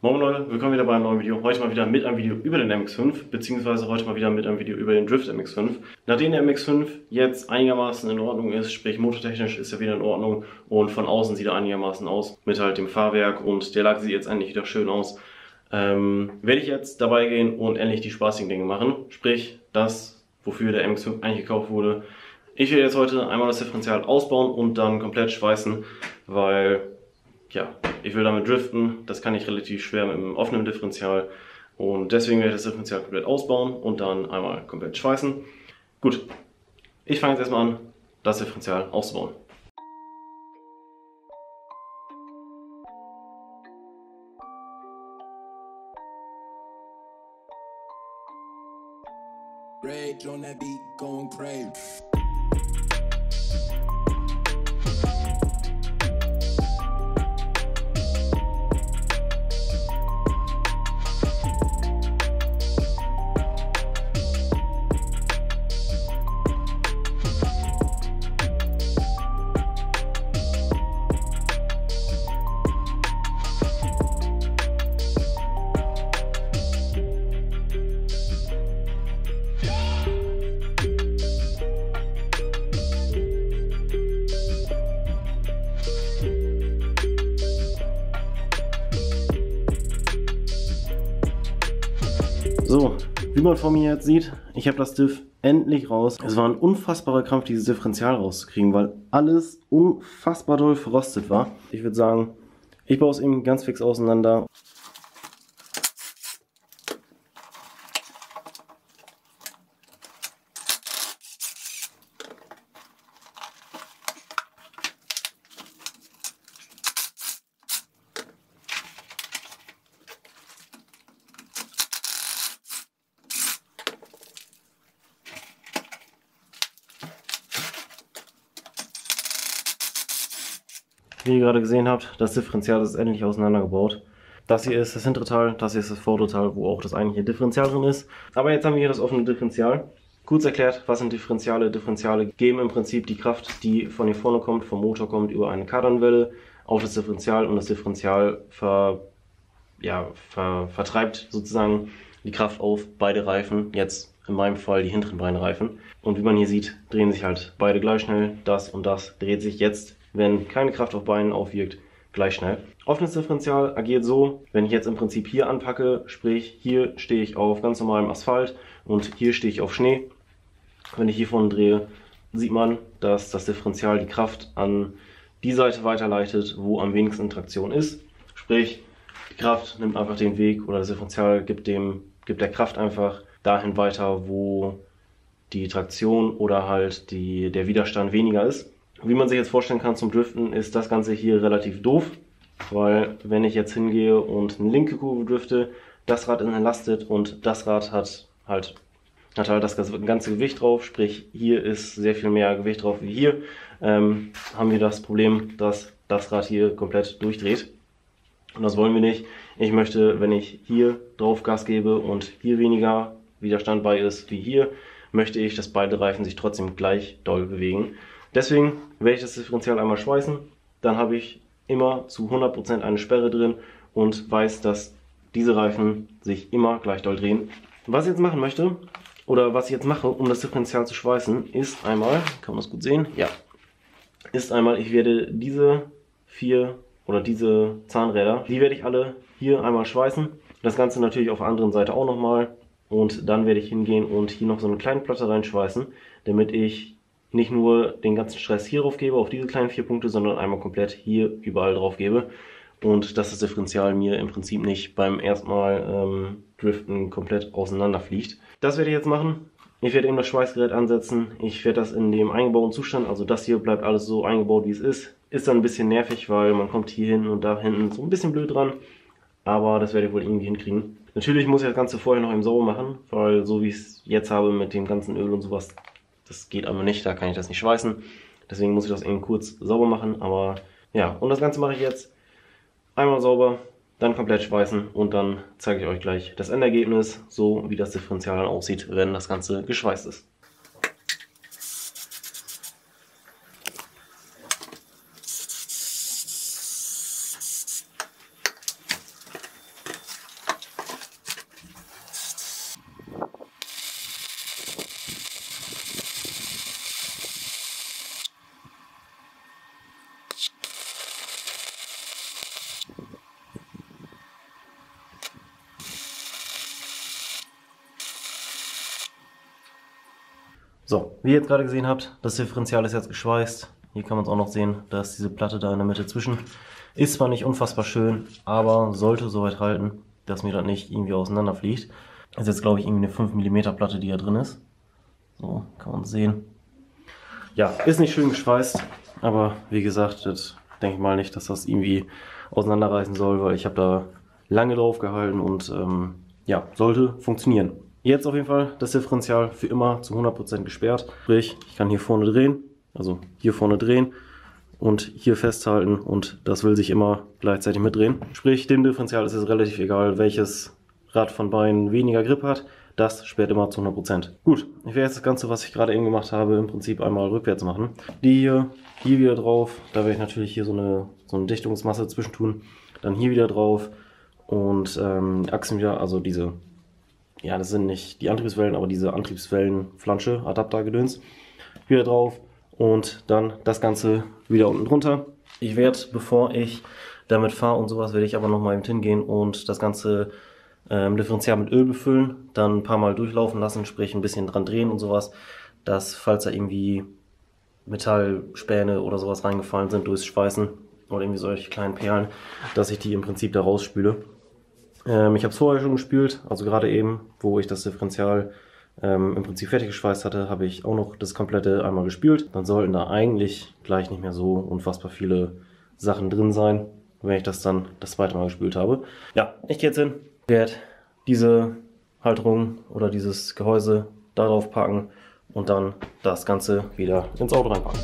Moin Leute, willkommen wieder bei einem neuen Video. Heute mal wieder mit einem Video über den MX5, beziehungsweise heute mal wieder mit einem Video über den Drift MX5. Nachdem der MX5 jetzt einigermaßen in Ordnung ist, sprich motortechnisch ist er wieder in Ordnung und von außen sieht er einigermaßen aus, mit halt dem Fahrwerk und der Lack sieht jetzt endlich wieder schön aus, werde ich jetzt dabei gehen und endlich die spaßigen Dinge machen, sprich das, wofür der MX5 eigentlich gekauft wurde. Ich werde jetzt heute einmal das Differential ausbauen und dann komplett schweißen, weil ja, ich will damit driften, das kann ich relativ schwer mit einem offenen Differential und deswegen werde ich das Differential komplett ausbauen und dann einmal komplett schweißen. Gut, ich fange jetzt erstmal an, das Differential auszubauen. Rage on that beat, going crazy. So, wie man von mir jetzt sieht, ich habe das Diff endlich raus. Es war ein unfassbarer Kampf, dieses Differential rauszukriegen, weil alles unfassbar doll verrostet war. Ich würde sagen, ich baue es eben ganz fix auseinander. Wie ihr gerade gesehen habt, das Differential ist endlich auseinandergebaut. Das hier ist das hintere Teil, das hier ist das vordere Teil, wo auch das eigentliche Differential drin ist. Aber jetzt haben wir hier das offene Differential. Kurz erklärt, was sind Differentiale? Differentiale geben im Prinzip die Kraft, die von hier vorne kommt, vom Motor kommt, über eine Kardanwelle auf das Differential und das Differential vertreibt sozusagen die Kraft auf beide Reifen, jetzt in meinem Fall die hinteren beiden Reifen. Und wie man hier sieht, drehen sich halt beide gleich schnell. Das und das dreht sich jetzt, wenn keine Kraft auf Beinen aufwirkt, gleich schnell. Offenes Differential agiert so, wenn ich jetzt im Prinzip hier anpacke, sprich hier stehe ich auf ganz normalem Asphalt und hier stehe ich auf Schnee. Wenn ich hier vorne drehe, sieht man, dass das Differential die Kraft an die Seite weiterleitet, wo am wenigsten Traktion ist. Sprich, die Kraft nimmt einfach den Weg oder das Differential gibt der Kraft einfach dahin weiter, wo die Traktion oder halt der Widerstand weniger ist. Wie man sich jetzt vorstellen kann zum Driften, ist das Ganze hier relativ doof, weil wenn ich jetzt hingehe und eine linke Kurve drifte, das Rad ist entlastet und das Rad hat halt das ganze Gewicht drauf, sprich hier ist sehr viel mehr Gewicht drauf wie hier, haben wir das Problem, dass das Rad hier komplett durchdreht. Und das wollen wir nicht. Ich möchte, wenn ich hier drauf Gas gebe und hier weniger Widerstand bei ist wie hier, möchte ich, dass beide Reifen sich trotzdem gleich doll bewegen. Deswegen werde ich das Differential einmal schweißen, dann habe ich immer zu 100% eine Sperre drin und weiß, dass diese Reifen sich immer gleich doll drehen. Was ich jetzt machen möchte, oder was ich jetzt mache, um das Differential zu schweißen, ist einmal, kann man das gut sehen? Ja. Ist einmal, ich werde diese 4 oder diese Zahnräder, die werde ich alle hier einmal schweißen. Das Ganze natürlich auf der anderen Seite auch nochmal. Und dann werde ich hingehen und hier noch so eine kleine Platte reinschweißen, damit ich nicht nur den ganzen Stress hier drauf gebe, auf diese kleinen 4 Punkte, sondern einmal komplett hier überall drauf gebe. Und dass das Differential mir im Prinzip nicht beim ersten Mal Driften komplett auseinanderfliegt. Das werde ich jetzt machen. Ich werde eben das Schweißgerät ansetzen. Ich werde das in dem eingebauten Zustand, also das hier bleibt alles so eingebaut wie es ist. Ist dann ein bisschen nervig, weil man kommt hier hin und da hinten so ein bisschen blöd dran. Aber das werde ich wohl irgendwie hinkriegen. Natürlich muss ich das Ganze vorher noch im Sauber machen, weil so wie ich es jetzt habe mit dem ganzen Öl und sowas, das geht aber nicht, da kann ich das nicht schweißen. Deswegen muss ich das eben kurz sauber machen. Aber ja, und das Ganze mache ich jetzt einmal sauber, dann komplett schweißen und dann zeige ich euch gleich das Endergebnis, so wie das Differential dann aussieht, wenn das Ganze geschweißt ist. So, wie ihr jetzt gerade gesehen habt, das Differential ist jetzt geschweißt. Hier kann man es auch noch sehen, da ist diese Platte da in der Mitte zwischen. Ist zwar nicht unfassbar schön, aber sollte soweit halten, dass mir das nicht irgendwie auseinanderfliegt. Das ist jetzt, glaube ich, irgendwie eine 5 mm Platte, die da drin ist. So, kann man sehen. Ja, ist nicht schön geschweißt, aber wie gesagt, das denke ich mal nicht, dass das irgendwie auseinanderreißen soll, weil ich habe da lange drauf gehalten und ja, sollte funktionieren. Jetzt auf jeden Fall das Differential für immer zu 100% gesperrt. Sprich, ich kann hier vorne drehen, also hier vorne drehen und hier festhalten und das will sich immer gleichzeitig mitdrehen. Sprich, dem Differential ist es relativ egal, welches Rad von beiden weniger Grip hat. Das sperrt immer zu 100%. Gut, ich werde jetzt das Ganze, was ich gerade eben gemacht habe, im Prinzip einmal rückwärts machen. Die hier wieder drauf, da werde ich natürlich hier so eine Dichtungsmasse zwischentun. Dann hier wieder drauf und Achsen wieder, also diese, ja, das sind nicht die Antriebswellen, aber diese Antriebswellenflansche, Adaptergedöns, wieder drauf und dann das Ganze wieder unten drunter. Ich werde, bevor ich damit fahre und sowas, werde ich aber noch mal eben hingehen und das Ganze Differential mit Öl befüllen, dann ein paar Mal durchlaufen lassen, sprich ein bisschen dran drehen und sowas, dass falls da irgendwie Metallspäne oder sowas reingefallen sind durchs Schweißen oder irgendwie solche kleinen Perlen, dass ich die im Prinzip da rausspüle. Ich habe es vorher schon gespült, also gerade eben, wo ich das Differential im Prinzip fertig geschweißt hatte, habe ich auch noch das komplette einmal gespült. Dann sollten da eigentlich gleich nicht mehr so unfassbar viele Sachen drin sein, wenn ich das dann das zweite Mal gespült habe. Ja, ich gehe jetzt hin, werde diese Halterung oder dieses Gehäuse darauf packen und dann das Ganze wieder ins Auto reinpacken.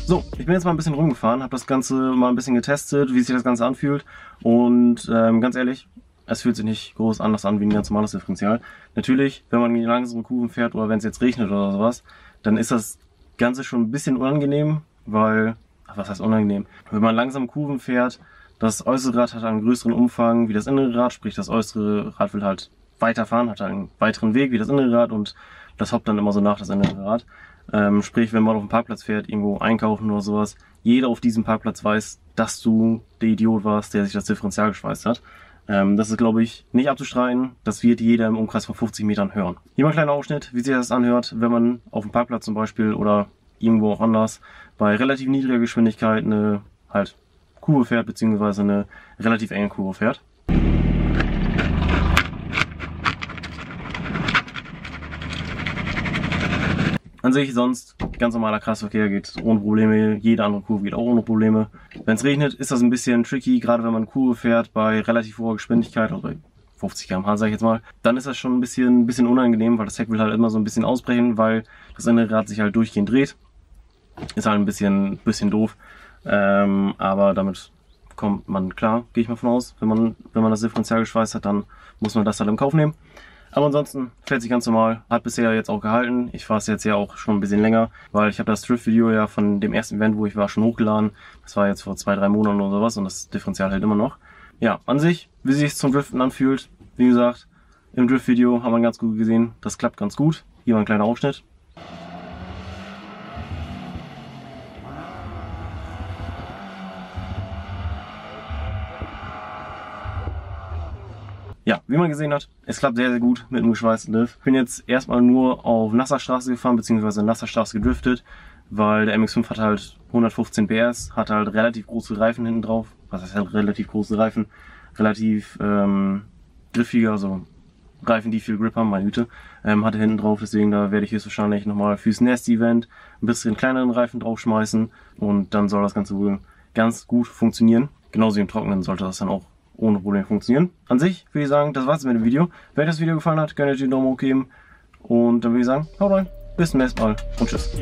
So, ich bin jetzt mal ein bisschen rumgefahren, habe das Ganze mal ein bisschen getestet, wie sich das Ganze anfühlt und ganz ehrlich, es fühlt sich nicht groß anders an wie ein ganz normales Differential. Natürlich, wenn man in langsame Kurven fährt oder wenn es jetzt regnet oder sowas, dann ist das Ganze schon ein bisschen unangenehm, weil, was heißt unangenehm? Wenn man langsam Kurven fährt, das äußere Rad hat einen größeren Umfang wie das innere Rad, sprich das äußere Rad will halt weiterfahren, hat einen weiteren Weg wie das innere Rad und das hoppt dann immer so nach das innere Rad. Sprich, wenn man auf dem Parkplatz fährt, irgendwo einkaufen oder sowas, jeder auf diesem Parkplatz weiß, dass du der Idiot warst, der sich das Differential geschweißt hat. Das ist, glaube ich, nicht abzustreiten. Das wird jeder im Umkreis von 50 Metern hören. Hier mal ein kleiner Ausschnitt, wie sich das anhört, wenn man auf dem Parkplatz zum Beispiel oder irgendwo auch anders bei relativ niedriger Geschwindigkeit eine halt Kurve fährt, beziehungsweise eine relativ enge Kurve fährt. An sich sonst ganz normaler Kreisverkehr geht ohne Probleme, jede andere Kurve geht auch ohne Probleme. Wenn es regnet, ist das ein bisschen tricky, gerade wenn man eine Kurve fährt bei relativ hoher Geschwindigkeit, also bei 50 km/h sage ich jetzt mal, dann ist das schon ein bisschen unangenehm, weil das Heck will halt immer so ein bisschen ausbrechen, weil das innere Rad sich halt durchgehend dreht. Ist halt ein bisschen doof, aber damit kommt man klar, gehe ich mal von aus. Wenn man das Differential geschweißt hat, dann muss man das halt im Kauf nehmen. Aber ansonsten fährt sich ganz normal, hat bisher jetzt auch gehalten. Ich fahre es jetzt ja auch schon ein bisschen länger, weil ich habe das Drift-Video ja von dem ersten Event, wo ich war, schon hochgeladen. Das war jetzt vor 2-3 Monaten oder sowas und das Differential hält immer noch. Ja, an sich, wie sich es zum Driften anfühlt, wie gesagt, im Drift-Video haben wir ganz gut gesehen, das klappt ganz gut. Hier mal ein kleiner Ausschnitt. Ja, wie man gesehen hat, es klappt sehr gut mit dem geschweißten Diff. Ich bin jetzt erstmal nur auf nasser Straße gefahren, beziehungsweise nasser Straße gedriftet, weil der MX-5 hat halt 115 PS, hat halt relativ große Reifen hinten drauf. Was heißt halt relativ große Reifen? Relativ griffige, also Reifen, die viel Grip haben, meine Güte, hatte hinten drauf. Deswegen da werde ich höchstwahrscheinlich nochmal fürs Nasty-Event ein bisschen kleineren Reifen draufschmeißen und dann soll das Ganze wohl ganz gut funktionieren. Genauso wie im Trockenen sollte das dann auch ohne Probleme funktionieren. An sich würde ich sagen, das war's mit dem Video. Wenn euch das Video gefallen hat, könnt ihr den Daumen hoch geben. Und dann würde ich sagen, haut rein, bis zum nächsten Mal und tschüss.